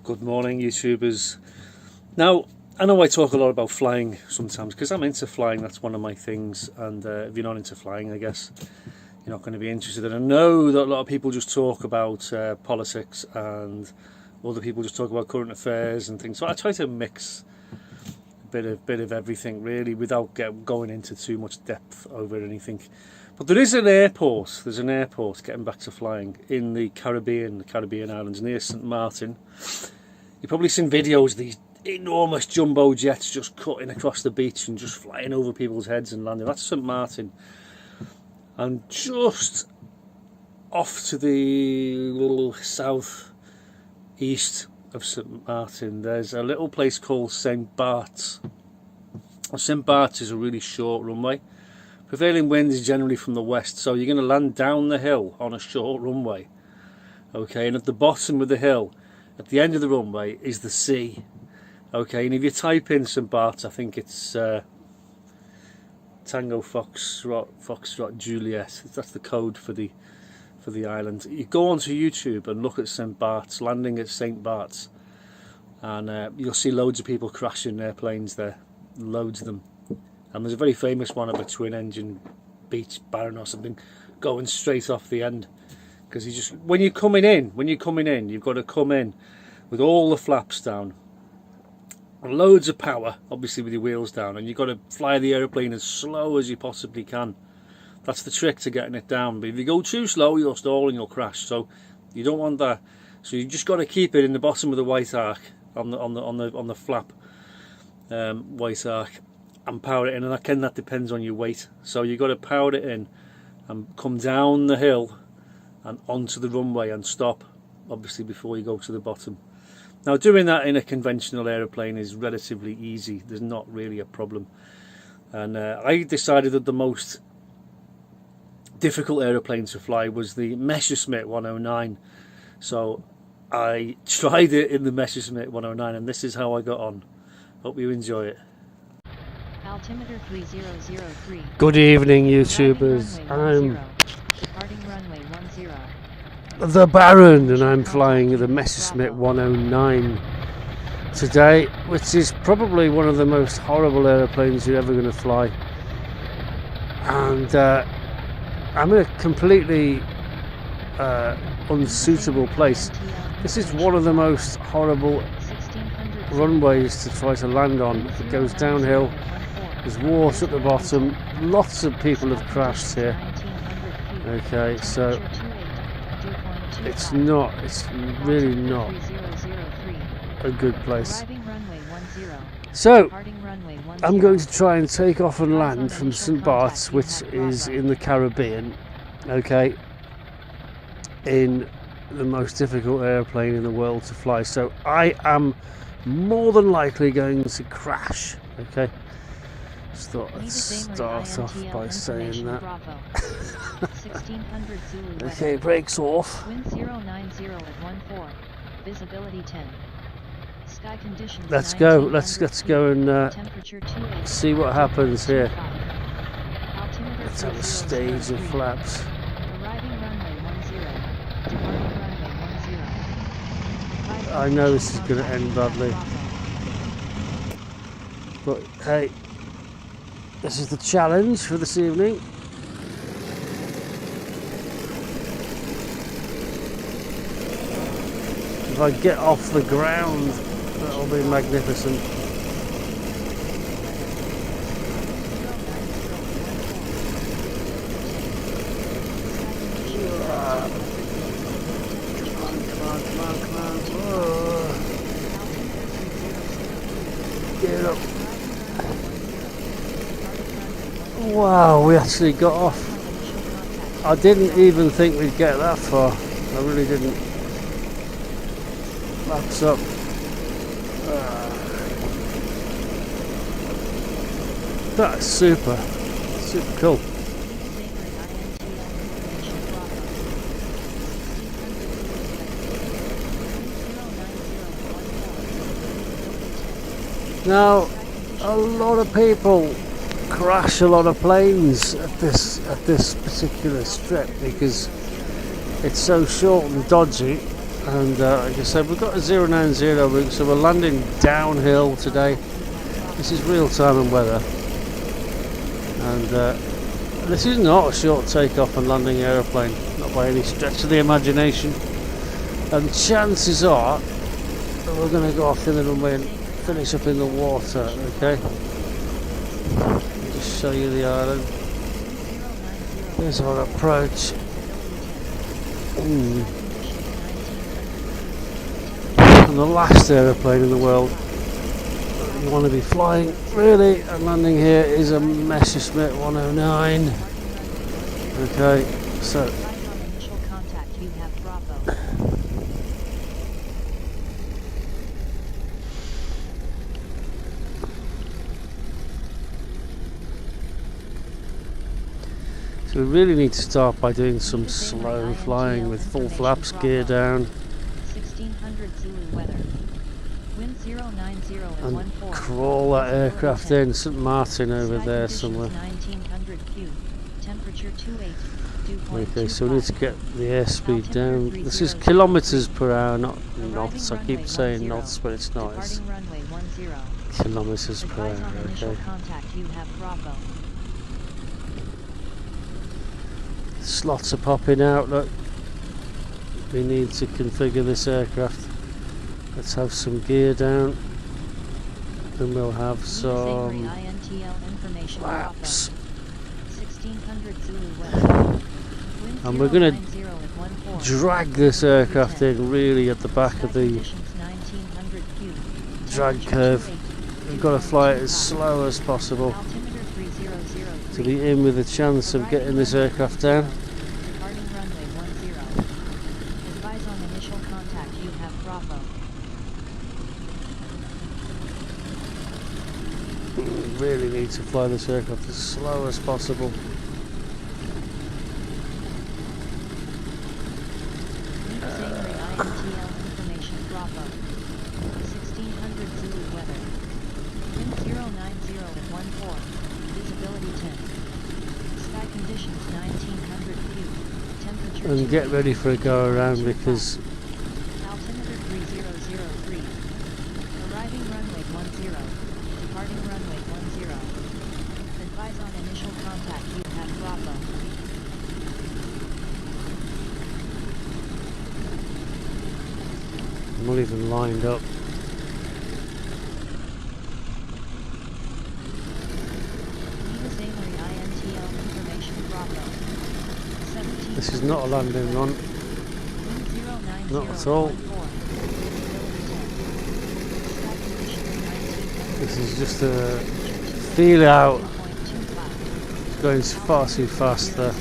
Good morning, YouTubers. Now, I know I talk a lot about flying sometimes because I'm into flying. That's one of my things. And if you're not into flying, I guess you're not going to be interested. And I know that a lot of people just talk about politics, and other people just talk about current affairs and things. So I try to mix a bit of everything, really, without going into too much depth over anything. But there is an airport. There's an airport, getting back to flying, in the Caribbean islands near Saint Martin. You've probably seen videos of these enormous jumbo jets just cutting across the beach and just flying over people's heads and landing. That's Saint Martin. And just off to the little south east of Saint Martin, there's a little place called Saint Barts. Saint Barts is a really short runway. Prevailing wind is generally from the west, so you're going to land down the hill on a short runway. Okay, and at the bottom of the hill, at the end of the runway, is the sea. Okay, and if you type in Saint Barts, I think it's Tango Foxtrot Juliet. That's the code for the island. You go onto YouTube and look at Saint Barts, landing at Saint Barts, and you'll see loads of people crashing airplanes there, loads of them. And there's a very famous one of a twin-engine Beech Baron or something going straight off the end. Because you just, when you're coming in, you've got to come in with all the flaps down, loads of power, obviously with your wheels down, and you've got to fly the aeroplane as slow as you possibly can. That's the trick to getting it down. But if you go too slow, you'll stall and you'll crash. So you don't want that. So you just got to keep it in the bottom of the white arc on the flap white arc, and power it in. And again, that depends on your weight. So you've got to power it in and come down the hill and onto the runway and stop, obviously, before you go to the bottom. Now, doing that in a conventional aeroplane is relatively easy. There's not really a problem. And I decided that the most difficult aeroplane to fly was the Messerschmitt 109. So I tried it in the Messerschmitt 109, and this is how I got on. Hope you enjoy it. Altimeter 3003. Good evening, YouTubers. I'm the Baron, and I'm flying the Messerschmitt 109 today, which is probably one of the most horrible aeroplanes you're ever going to fly. And I'm in a completely unsuitable place. This is one of the most horrible runways to try to land on. It goes downhill, there's water at the bottom, lots of people have crashed here. Okay, so it's really not a good place. So I'm going to try and take off and land from Saint Barts, which is in the Caribbean, okay, in the most difficult airplane in the world to fly. So I am more than likely going to crash. Okay, just thought I'd start off by saying that. Okay, brakes off. Wind 090 at 14. Visibility 10. Sky conditions. Let's go. Let's go and see what happens here. Let's have a stage of flaps. Arriving runway 10. Departing runway 10. I know this is going to end badly, but hey, this is the challenge for this evening. If I get off the ground, that'll be magnificent. Come on. Oh. Get up. Wow, we actually got off. I didn't even think we'd get that far. I really didn't. Laps up. That's super cool. Now, a lot of people crash a lot of planes at this particular strip because it's so short and dodgy, And like I said, we've got a 090 route, so we're landing downhill today. This is real-time weather, and this is not a short takeoff and landing aeroplane, not by any stretch of the imagination. And chances are that we're going to go off the runway and finish up in the water. Okay, just show you the island. Here's our approach. And the last aeroplane in the world that you want to be flying, really, and landing here is a Messerschmitt 109. Okay, so we really need to start by doing some slow flying with full flaps, gear down, 1600 Zulu weather. Wind 090 and crawl that aircraft in. St Martin over there somewhere. 1900 Q. Temperature 28. Okay, so we need to get the airspeed down. This is kilometers per hour, not knots. I keep saying knots, but it's not. It's kilometers per hour. Okay. Slots are popping out. Look, we need to configure this aircraft. Let's have some gear down, and we'll have some flaps. And we're going to drag this aircraft in really at the back of the drag curve. We've got to fly it as slow as possible to be in with a chance of getting this aircraft down. We really need to fly this aircraft as slow as possible. And get ready for a go around, because altimeter 3003. Arriving runway 10. Departing runway 10. Advise on initial contact. You have Bravo. I'm not even lined up. This is not a landing run, not at all. This is just a feel out, it's going far too fast there.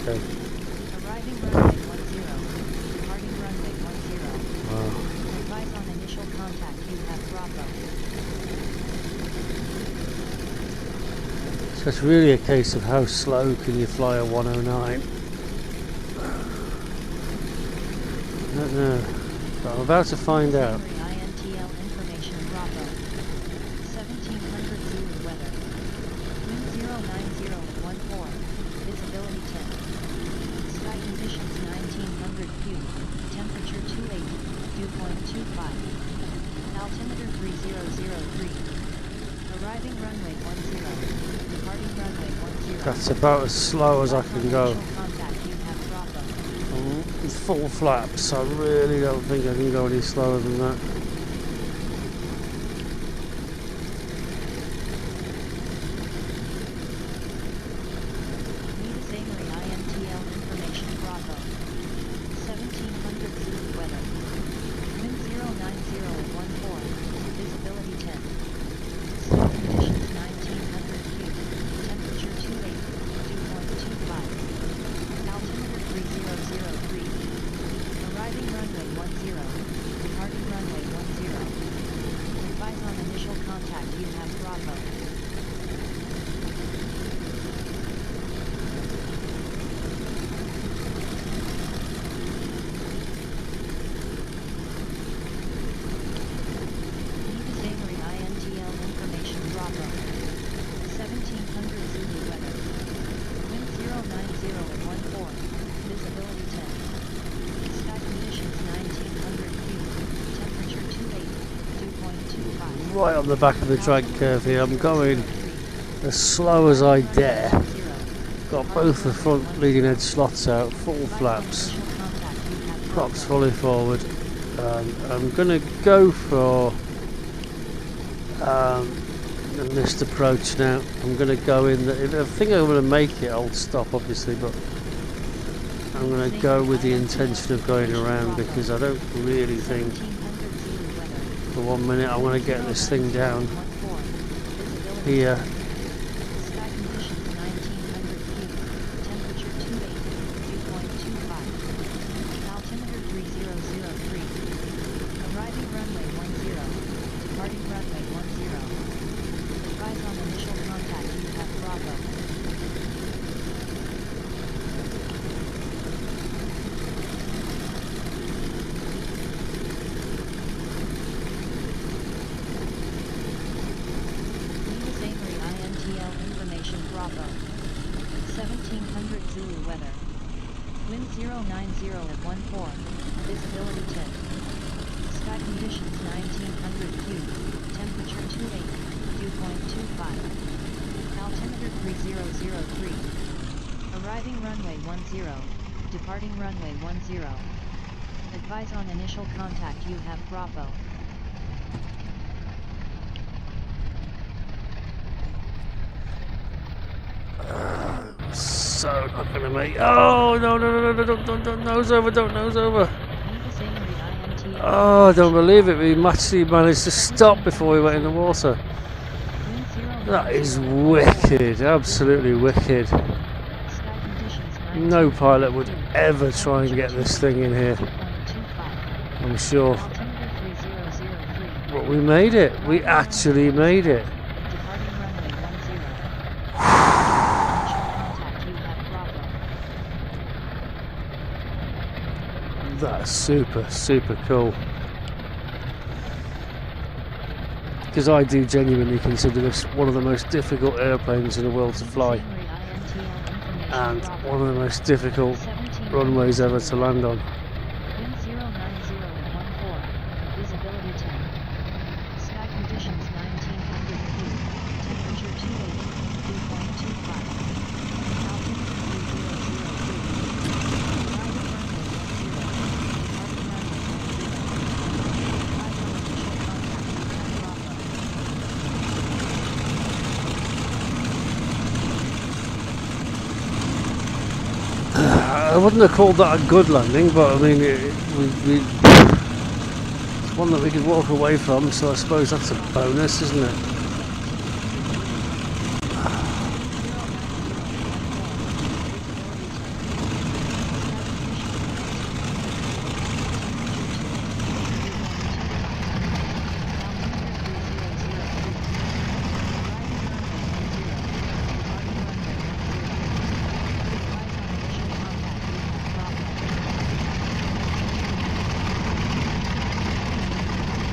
Okay. Wow. So it's really a case of how slow can you fly a 109. I don't know, but I'm about to find out. INTL information Bravo. 1700 Zulu weather. Wind 09014. Visibility 10. Sky conditions 1900 Q. Temperature 28. Dew point 25. Altimeter 3003. Arriving runway 10. Departing runway 10. That's about as slow as I can go. Full flaps, I really don't think I can go any slower than that. INTL information Bravo. 1700 Zulu weather. Wind 09014. Visibility 10. Sky conditions 1900 Q. Temperature 28. Dew point 25. Altimeter 3003. Arriving runway 10. Departing runway 10. right on the back of the drag curve here. I'm going as slow as I dare. Got both the front leading edge slots out, full flaps, props fully forward. I'm going to go for the missed approach now. I'm going to go in. If I think I'm going to make it, I'll stop obviously, but I'm going to go with the intention of going around because I don't really think for 1 minute I want to get this thing down here. Bravo. 1700 Zulu weather. Wind 090 at 14. Visibility 10. Sky conditions 1900 Q. Temperature 28. Dew point 25. Altimeter 3003. Arriving runway 10. Departing runway 10. Advise on initial contact. You have Bravo. So not gonna make. Oh no no no no no! Don't nose over! Don't nose over! Oh, I don't believe it. We actually managed to stop before we went in the water. That is wicked, absolutely wicked. No pilot would ever try and get this thing in here, I'm sure. But we made it. We actually made it. That's super cool. Because I do genuinely consider this one of the most difficult airplanes in the world to fly, and one of the most difficult runways ever to land on. Wind 090 at 14. Visibility 10. Sky conditions 1900 feet. Temperature 28. Dew point 25. Altitude I wouldn't have called that a good landing, but I mean, it's one that we could walk away from, so I suppose that's a bonus, isn't it?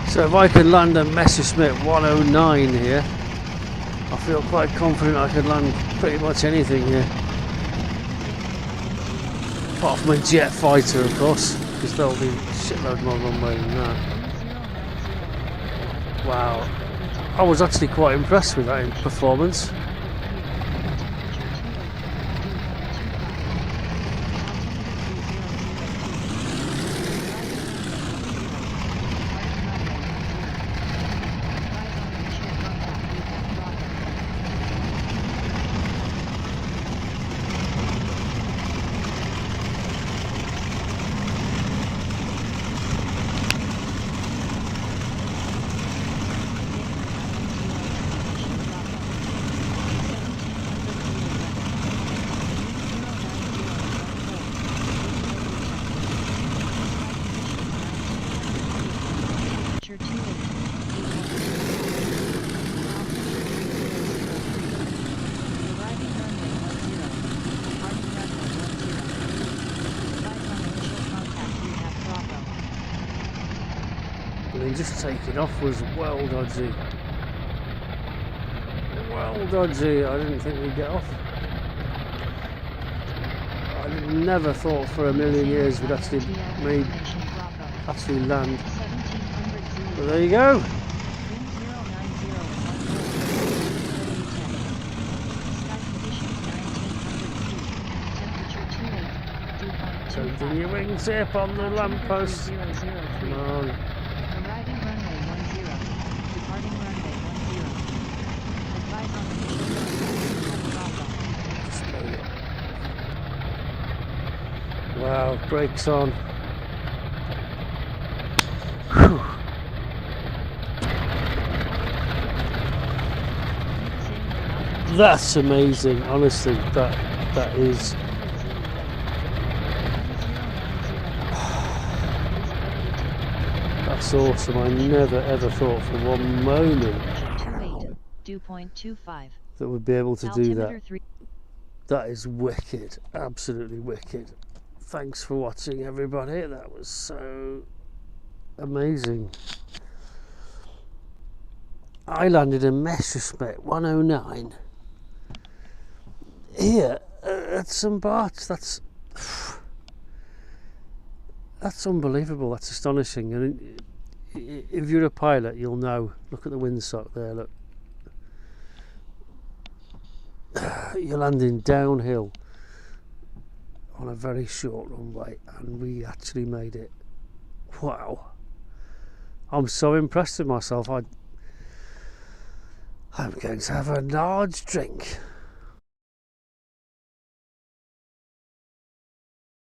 So if I can land a Messerschmitt 109 here, I feel quite confident I could land pretty much anything here. Apart from a jet fighter, of course, because there'll be a shitload more runway than that. Wow, I was actually quite impressed with that performance. Just taking off was well dodgy. Well dodgy. I didn't think we'd get off. I never thought for a million years we'd actually land. But there you go. Turning your wingtip on the lamppost. Come on. Arriving runway 10. Departing runway 10. Advise on the Wow, brakes on. Whew. That's amazing, honestly. That is. That's awesome. I never ever thought for one moment that we'd be able to do that. That is wicked, absolutely wicked. Thanks for watching, everybody. That was so amazing. I landed in Messerschmitt 109 here at Saint Barts. That's unbelievable. That's astonishing. And if you're a pilot, you'll know. Look at the windsock there. Look, you're landing downhill on a very short runway, and we actually made it. Wow! I'm so impressed with myself. I'm going to have a large drink.